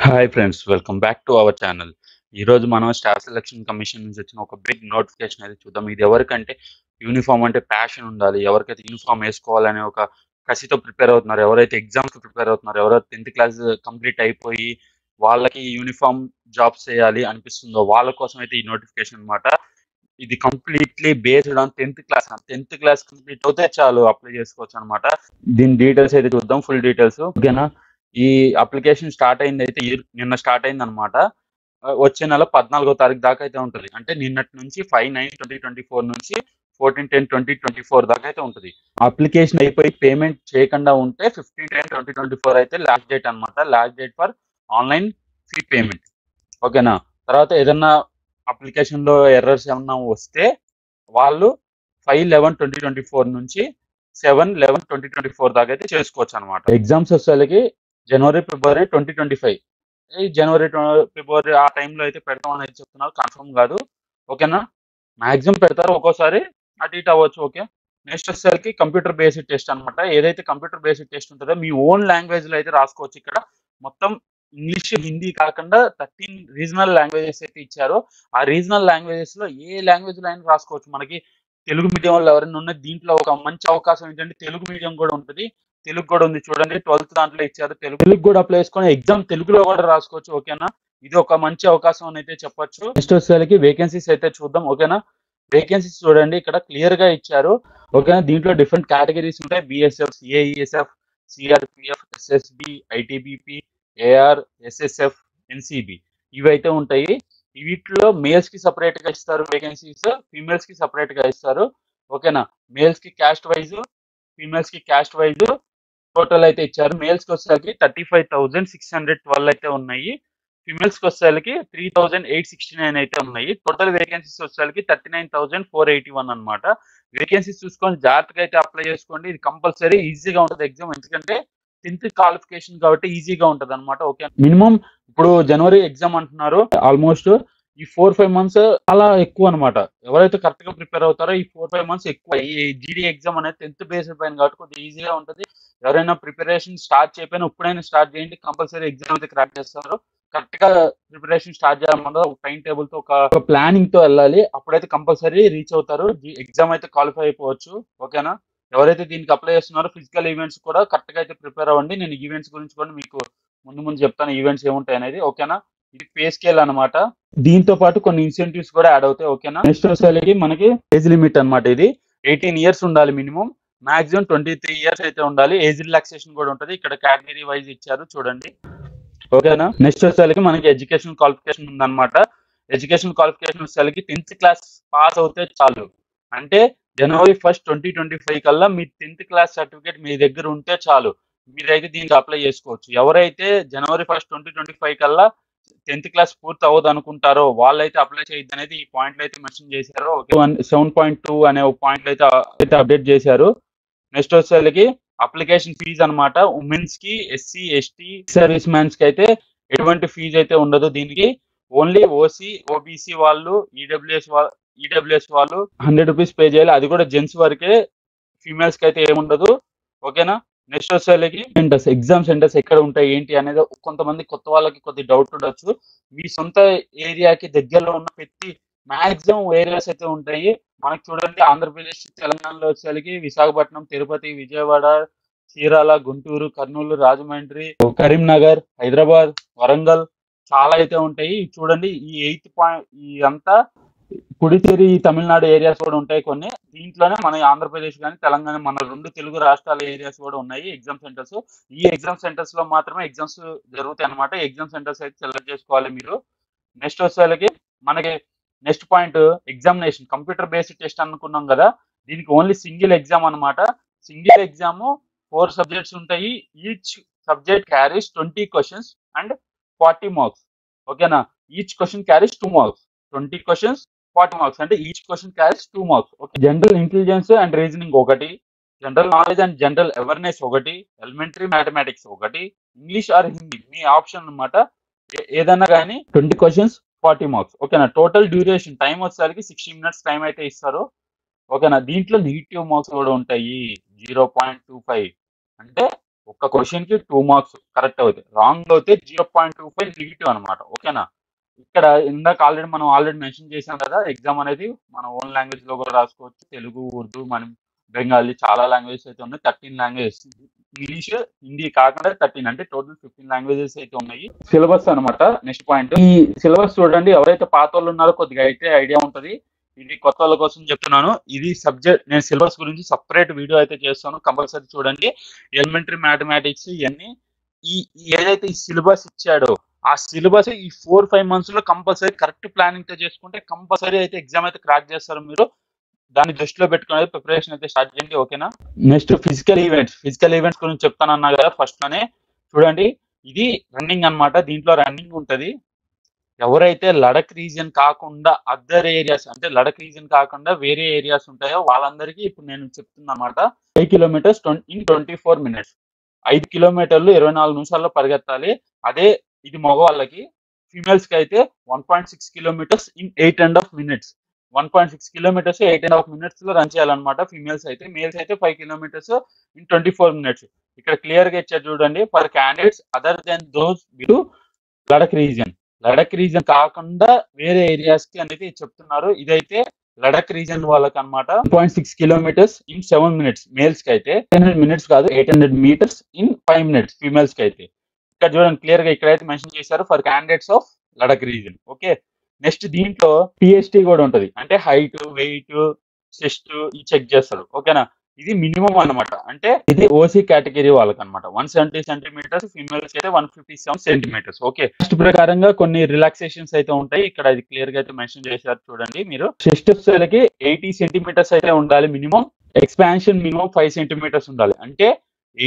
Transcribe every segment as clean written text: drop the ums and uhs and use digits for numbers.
Hi friends, welcome back to our channel. ఈరోజు మనం staff selection commission నుంచి వచ్చిన ఒక బిగ్ నోటిఫికేషన్ అయితే చూద్దాం. ఇది ఎవరికంటే యూనిఫామ్ అంటే ప్యాషన్ ఉండాలి, ఎవరికైతే యూనిఫామ్ వేసుకోవాలనే ఒక కసితో ప్రిపేర్ అవుతున్నారు, ఎవరైతే ఎగ్జామ్స్కి ప్రిపేర్ అవుతున్నారు, ఎవరైతే 10th క్లాస్ కంప్లీట్ అయిపోయి వాళ్ళకి యూనిఫామ్ జాబ్స్ చేయాలి అనిపిస్తుందో వాళ్ళ కోసం అయితే ఈ నోటిఫికేషన్ అన్నమాట. ఇది completely based on 10th class complete అవుతే చాలు అప్లై చేసుకోవచ్చు అనమాట. దీని డీటెయిల్స్ అయితే చూద్దాం, ఫుల్ డీటెయిల్స్. ఓకేనా? ఈ అప్లికేషన్ స్టార్ట్ అయింది అయితే నిన్న స్టార్ట్ అయింది అనమాట. వచ్చే నెల 14వ తారీఖు దాకా అయితే ఉంటుంది. అంటే నిన్నటి నుంచి 5/9/2024 నుంచి 14/10/2024 దాకా అయితే ఉంటుంది. అప్లికేషన్ అయిపోయి పేమెంట్ చేయకుండా ఉంటే 15/10/2024 అయితే లాస్ట్ డేట్ అనమాట. Last date for online fee payment. ఓకేనా? తర్వాత ఏదన్నా అప్లికేషన్ లో ఎర్రర్స్ ఏమన్నా వస్తే వాళ్ళు 5/11/2024 నుంచి 7/11/2024 దాకా అయితే చేసుకోవచ్చు అనమాట. ఎగ్జామ్స్ వచ్చేసరికి జనవరి ఫిబ్రవరి 2025. ఈ జనవరి ఫిబ్రవరి ఆ టైంలో అయితే పెడతామని అయితే చెప్తున్నారు, కన్ఫర్మ్ కాదు. ఓకేనా? మాక్సిమం పెడతారు, ఒక్కోసారి అటు ఇటు అవ్వచ్చు. ఓకే. నెక్స్ట్ వచ్చేసరికి కంప్యూటర్ బేస్డ్ టెస్ట్ అనమాట. ఏదైతే కంప్యూటర్ బేస్డ్ టెస్ట్ ఉంటుందో మీ ఓన్ లాంగ్వేజ్ లో అయితే రాసుకోవచ్చు. ఇక్కడ మొత్తం ఇంగ్లీష్ హిందీ కాకుండా 13 రీజనల్ లాంగ్వేజెస్ అయితే ఇచ్చారు. ఆ రీజనల్ లాంగ్వేజెస్ లో ఏ లాంగ్వేజ్ లో అయినా రాసుకోవచ్చు. మనకి తెలుగు మీడియం వాళ్ళు ఎవరైనా ఉన్న దీంట్లో ఒక మంచి అవకాశం ఏంటంటే తెలుగు మీడియం కూడా ఉంటుంది. తెలుగు కూడా ఉంది చూడండి, 12th దాంట్లో ఇచ్చారు. తెలుగు కూడా అప్లై చేసుకొని ఎగ్జామ్ తెలుగులో కూడా రాసుకోవచ్చు. ఓకేనా? ఇది ఒక మంచి అవకాశం అని అయితే చెప్పొచ్చు. నెక్స్ట్ వచ్చేసరికి వేకెన్సీస్ అయితే చూద్దాం. ఓకేనా? వేకెన్సీస్ చూడండి, ఇక్కడ క్లియర్ గా ఇచ్చారు. ఓకేనా? దీంట్లో డిఫరెంట్ కేటగిరీస్ ఉంటాయి. BSF, CISF, CRPF, SSB, ITBP, AR, SSF, NCB ఇవైతే ఉంటాయి. వీటిలో మేల్స్ కి సపరేట్ గా ఇస్తారు వేకెన్సీస్, ఫీమేల్స్ కి సపరేట్ గా ఇస్తారు. ఓకేనా? మేల్స్ కి క్యాస్ట్ వైజ్, ఫీమేల్స్ కి క్యాస్ట్ వైజ్ టోటల్ అయితే ఇచ్చారు. మేల్స్ కి వచ్చేసరికి 35,612 అయితే ఉన్నాయి. ఫీమేల్స్ కి వచ్చేసరికి 3,869 అయితే ఉన్నాయి. టోటల్ వేకెన్సీస్ వచ్చేసరికి 39,481 అనమాట. వేకెన్సీస్ చూసుకొని జాగ్రత్తగా అయితే అప్లై చేసుకోండి. ఇది కంపల్సరీ ఈజీగా ఉంటుంది ఎగ్జామ్, ఎందుకంటే 10th క్వాలిఫికేషన్ కాబట్టి ఈజీగా ఉంటుంది అనమాట. ఓకే. మినిమం ఇప్పుడు జనవరి ఎగ్జామ్ అంటున్నారు, ఆల్మోస్ట్ ఈ 4-5 మంత్స్ చాలా ఎక్కువ అనమాట. ఎవరైతే కరెక్ట్ గా ప్రిపేర్ అవుతారో ఈ 4-5 మంత్స్ ఎక్కువ. ఈ జీడీ ఎగ్జామ్ అనేది 10th బేస్డ్ పైన కాబట్టి కొద్దిగా ఈజీగా ఉంటుంది. ఎవరైనా ప్రిపరేషన్ స్టార్ట్ చేయకపోయినా ఇప్పుడైనా స్టార్ట్ చేయండి, కంపల్సరీ ఎగ్జామ్ అయితే క్రాక్ చేస్తారు. కరెక్ట్ గా ప్రిపరేషన్ స్టార్ట్ చేయాలన్నమాట. ఒక టైం టేబుల్ తో, ఒక ప్లానింగ్ తో వెళ్ళాలి. అప్పుడైతే కంపల్సరీ రీచ్ అవుతారు, ఎగ్జామ్ అయితే క్వాలిఫై అయిపోవచ్చు. ఓకేనా? ఎవరైతే దీనికి అప్లై చేస్తున్నారో ఫిజికల్ ఈవెంట్స్ కూడా కరెక్ట్ గా అయితే ప్రిపేర్ అవ్వండి. నేను ఈవెంట్స్ గురించి కూడా మీకు ముందు ముందు చెప్తాను, ఈవెంట్స్ ఏముంటాయి అనేది. ఓకేనా? ఇది పే స్కేల్ అనమాట. దీంతో పాటు కొన్ని ఇన్సెంటివ్స్ కూడా యాడ్ అవుతాయి. ఓకేనా? నెక్స్ట్ వచ్చేసరికి మనకి ఏజ్ లిమిట్ అనమాట. ఇది 18 ఇయర్స్ ఉండాలి మినిమం. మాక్సిమం 23 ఇయర్స్ అయితే ఉండాలి. ఏజ్ రిలాక్సేషన్ కూడా ఉంటుంది. ఇక్కడ కేటగిరీ వైజ్ ఇచ్చారు చూడండి. ఓకేనా? నెక్స్ట్ వచ్చేసరికి మనకి ఎడ్యుకేషన్ క్వాలిఫికేషన్ ఉందన్నమాట. ఎడ్యుకేషన్ క్వాలిఫికేషన్ వచ్చేసరికి 10th క్లాస్ పాస్ అవుతే చాలు. అంటే జనవరి 1 2025 కల్లా మీ 10th క్లాస్ సర్టిఫికేట్ మీ దగ్గర ఉంటే చాలు, మీరైతే దీనికి అప్లై చేసుకోవచ్చు. ఎవరైతే జనవరి 1 2025 కల్లా 10th క్లాస్ పూర్తి అవ్వదు అనుకుంటారో వాళ్ళైతే అప్లై చేయొద్దు అనేది ఈ పాయింట్లు అయితే మెన్షన్ చేశారు. 7.2 అనే ఒక పాయింట్లు అయితే అప్డేట్ చేశారు. నెక్స్ట్ వచ్చేసరికి అప్లికేషన్ ఫీజు అనమాట. ఉమెన్స్ కి, ఎస్సీ, ఎస్టీ, సర్వీస్ మ్యాన్స్ కి అయితే ఎటువంటి ఫీజు అయితే ఉండదు. దీనికి ఓన్లీ ఓసీ, ఓబీసీ వాళ్ళు, ఈడబ్ల్యూఎస్ వాళ్ళు 100 రూపీస్ పే చేయాలి. అది కూడా జెంట్స్ వరకే, ఫీమేల్స్ కి అయితే ఏముండదు. ఓకేనా? నెక్స్ట్ వచ్చేసరికి సెంటర్స్, ఎగ్జామ్ సెంటర్స్ ఎక్కడ ఉంటాయి ఏంటి అనేది కొంతమంది కొత్త వాళ్ళకి కొద్ది డౌట్ ఉండొచ్చు. మీ సొంత ఏరియాకి దగ్గరలో ఉన్న ప్రతి మాక్సిమం ఏరియాస్ అయితే ఉంటాయి. మనకి చూడండి, ఆంధ్రప్రదేశ్, తెలంగాణలో వచ్చేసరికి విశాఖపట్నం, తిరుపతి, విజయవాడ, చీరాల, గుంటూరు, కర్నూలు, రాజమండ్రి, కరీంనగర్, హైదరాబాద్, వరంగల్ చాలా అయితే ఉంటాయి. చూడండి, ఈ 8 పాయింట్ ఈ అంతా పుడుచేరి, తమిళనాడు ఏరియాస్ కూడా ఉంటాయి కొన్ని. దీంట్లోనే మన ఆంధ్రప్రదేశ్ కానీ తెలంగాణ, మన రెండు తెలుగు రాష్ట్రాల ఏరియాస్ కూడా ఉన్నాయి ఎగ్జామ్ సెంటర్స్. ఈ ఎగ్జామ్ సెంటర్స్ లో మాత్రమే ఎగ్జామ్స్ జరుగుతాయి అనమాట. ఎగ్జామ్ సెంటర్స్ అయితే సెలెక్ట్ చేసుకోవాలి మీరు. నెక్స్ట్ వచ్చేసరికి మనకి next point examination. Computer based test అనుకున్నాం కదా, దీనికి ఓన్లీ సింగిల్ ఎగ్జామ్ అనమాట. సింగిల్ ఎగ్జామ్ 4 సబ్జెక్ట్స్ ఉంటాయి. Each subject carries 20 questions and 40 marks. ఓకేనా? Each question carries 2 marks. 20 questions, 40 marks, అంటే each question carries 2 marks. Okay. General intelligence and reasoning ఒకటి, general knowledge and general awareness ఒకటి, elementary mathematics ఒకటి, English or Hindi మీ option అనమాట. ఏదన్నా కానీ 20 questions, 40 marks. ఓకేనా? టోటల్ డ్యూరేషన్ టైం వచ్చేసరికి 60 మినిట్స్ టైం అయితే ఇస్తారు. ఓకేనా? దీంట్లో నెగిటివ్ మార్క్స్ కూడా ఉంటాయి 0.25. అంటే ఒక్క క్వశ్చన్ కి 2 మార్క్స్ కరెక్ట్ అవుతాయి. రాంగ్ అవుతే 0.25 నెగిటివ్ అనమాట. ఓకేనా? ఇక్కడ ఇందాక మనం ఆల్రెడీ మెన్షన్ చేసాం కదా! ఎగ్జామ్ అనేది మన ఓన్ లాంగ్వేజ్ లో కూడా రాసుకోవచ్చు. తెలుగు, ఉర్దూ, బెంగాలీ చాలా లాంగ్వేజెస్ అయితే ఉన్నాయి. 13 లాంగ్వేజెస్. ఇంగ్లీష్, హిందీ కాకుండా 13 అంటే టోటల్ 15 లాంగ్వేజెస్ అయితే ఉన్నాయి. సిలబస్ అనమాట నెక్స్ట్ పాయింట్. ఈ సిలబస్ చూడండి, ఎవరైతే పాతోళ్ళు ఉన్నారో కొద్దిగా అయితే ఐడియా ఉంటది. ఇది కొత్త వాళ్ళ కోసం చెప్తున్నాను. ఇది సబ్జెక్ట్, నేను సిలబస్ గురించి సపరేట్ వీడియో అయితే చేస్తాను. కంపల్సరీ చూడండి. ఎలిమెంటరీ మ్యాథమెటిక్స్ ఇవన్నీ ఈ ఏదైతే ఈ సిలబస్ ఇచ్చాడో ఆ సిలబస్ ఈ 4-5 మంత్స్ లో కంపల్సరీ కరెక్ట్ ప్లానింగ్ తో చేసుకుంటే కంపల్సరీ అయితే ఎగ్జామ్ అయితే క్రాక్ చేస్తారు మీరు. దాన్ని దృష్టిలో పెట్టుకుని ప్రిపరేషన్ అయితే స్టార్ట్ చేయండి. ఓకేనా? నెక్స్ట్ ఫిజికల్ ఈవెంట్స్ గురించి చెప్తానన్నా కదా ఫస్ట్ లోనే. చూడండి, ఇది రన్నింగ్ అన్నమాట. దీంట్లో రన్నింగ్ ఉంటది. ఎవరైతే లడక్ రీజియన్ కాకుండా అదర్ ఏరియాస్, అంటే లడక్ రీజియన్ కాకుండా వేరే ఏరియాస్ ఉంటాయో వాళ్ళందరికీ ఇప్పుడు నేను చెప్తున్నా అన్నమాట. 5 కిలోమీటర్స్ ఇన్ 24 మినిట్స్. 5 కిలోమీటర్లు 24 నిమిషాల్లో పరిగెత్తాలి. అదే ఇది మగవాళ్ళకి. ఫీమేల్స్ కి అయితే 1.6 kilometres in 8.5 minutes. 1.6 kilometres 8.5 minutes లో రన్ చేయాలన్నమాట ఫీమేల్స్ అయితే. మేల్స్ అయితే 5 కిలోమీటర్స్ ఇన్ 24 మినిట్స్. ఇక్కడ క్లియర్ గా ఇచ్చారు చూడండి. For candidates other than those to Ladakh region. Ladakh region కాకుండా వేరే ఏరియాస్ కి అనేది చెప్తున్నారు. ఇదైతే లడక్ రీజియన్ వాళ్ళకి అనమాట. 1.6 కిలోమీటర్స్ ఇన్ 7 మినిట్స్ మేల్స్ కి అయితే. 800 మినిట్స్ కాదు, 800 మీటర్స్ ఇన్ 5 మినిట్స్ ఫీమేల్స్ కి అయితే. ఇక్కడ చూడండి క్లియర్ గా ఇక్కడైతే మెన్షన్ చేశారు for candidates of Ladakh region. Okay, next దీంట్లో పిహెచ్డి కూడా ఉంటది. అంటే హైట్, వెయిట్, చెస్ట్ ఇది చెక్ చేస్తారు. ఓకేనా? ఇది మినిమం అన్నమాట. అంటే ఇది ఓసీ కేటగిరీ వాళ్ళకి అనమాట. 170 సెంటీమీటర్స్, ఫీమేల్స్ అయితే 157 సెంటీమీటర్స్. ఓకే, చెస్ట్ ప్రకారంగా కొన్ని రిలాక్సేషన్స్ అయితే ఉంటాయి. ఇక్కడ అది క్లియర్ గా అయితే మెన్షన్ చేశారు చూడండి మీరు. చెస్ట్ వచ్చేసరికి 80 సెంటీమీటర్స్ అయితే ఉండాలి మినిమం. ఎక్స్పాన్షన్ మినిమం 5 సెంటీమీటర్స్ ఉండాలి. అంటే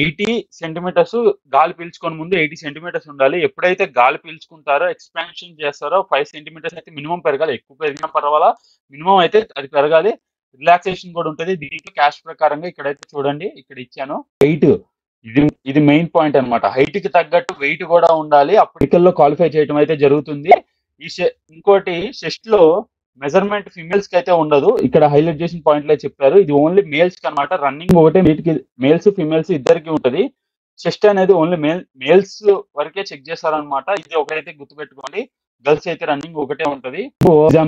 80 సెంటీమీటర్స్ గాలి పీల్చుకొని ముందు 80 సెంటీమీటర్స్ ఉండాలి. ఎప్పుడైతే గాలి పీల్చుకుంటారో ఎక్స్పాన్షన్ చేస్తారో 5 సెంటీమీటర్స్ అయితే మినిమం పెరగాలి. ఎక్కువ పెరిగినా పర్వాలా, మినిమం అయితే అది పెరగాలి. రిలాక్సేషన్ కూడా ఉంటది. దీంట్లో క్యాస్ట్ ప్రకారంగా ఇక్కడైతే చూడండి, ఇక్కడ ఇచ్చాను వెయిట్. ఇది మెయిన్ పాయింట్ అన్నమాట. హైట్ కి తగ్గట్టు వెయిట్ కూడా ఉండాలి. అప్పటికల్లో క్వాలిఫై చేయడం అయితే జరుగుతుంది. ఇంకోటి చెస్ట్ లో మెజర్మెంట్ ఫీమేల్స్ కి అయితే ఉండదు. ఇక్కడ హైలైట్ చేసిన పాయింట్ లో చెప్పారు. ఇది ఓన్లీ మేల్స్ కి అనమాట. రన్నింగ్ ఒకటే వీటికి మేల్స్ ఫీమేల్స్ ఇద్దరికి ఉంటది. చెస్ట్ అనేది ఓన్లీ మేల్స్ వరకే చెక్ చేస్తారనమాట. ఇది ఒకటైతే గుర్తుపెట్టుకోండి. గర్ల్స్ అయితే రన్నింగ్ ఒకటే ఉంటది.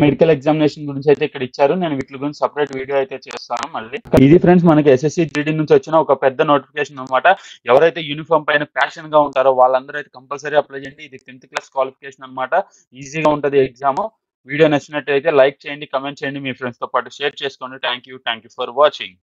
మెడికల్ ఎగ్జామినేషన్ గురించి అయితే ఇక్కడ ఇచ్చారు. నేను వీటి గురించి సపరేట్ వీడియో అయితే చేస్తాను మళ్ళీ. ఇది ఫ్రెండ్స్ మనకి ఎస్ఎస్సి జీడీ నుంచి వచ్చిన ఒక పెద్ద నోటిఫికేషన్ అనమాట. ఎవరైతే యూనిఫామ్ పైన ప్యాషన్ గా ఉంటారో వాళ్ళందరూ అయితే కంపల్సరీ అప్లై చేయండి. ఇది 10th క్లాస్ క్వాలిఫికేషన్ అనమాట. ఈజీగా ఉంటది ఎగ్జామ్. వీడియో నచ్చినట్టయితే లైక్ చేయండి, కమెంట్ చేయండి, మీ ఫ్రెండ్స్ తో పాటు షేర్ చేసుకోండి. Thank you for watching.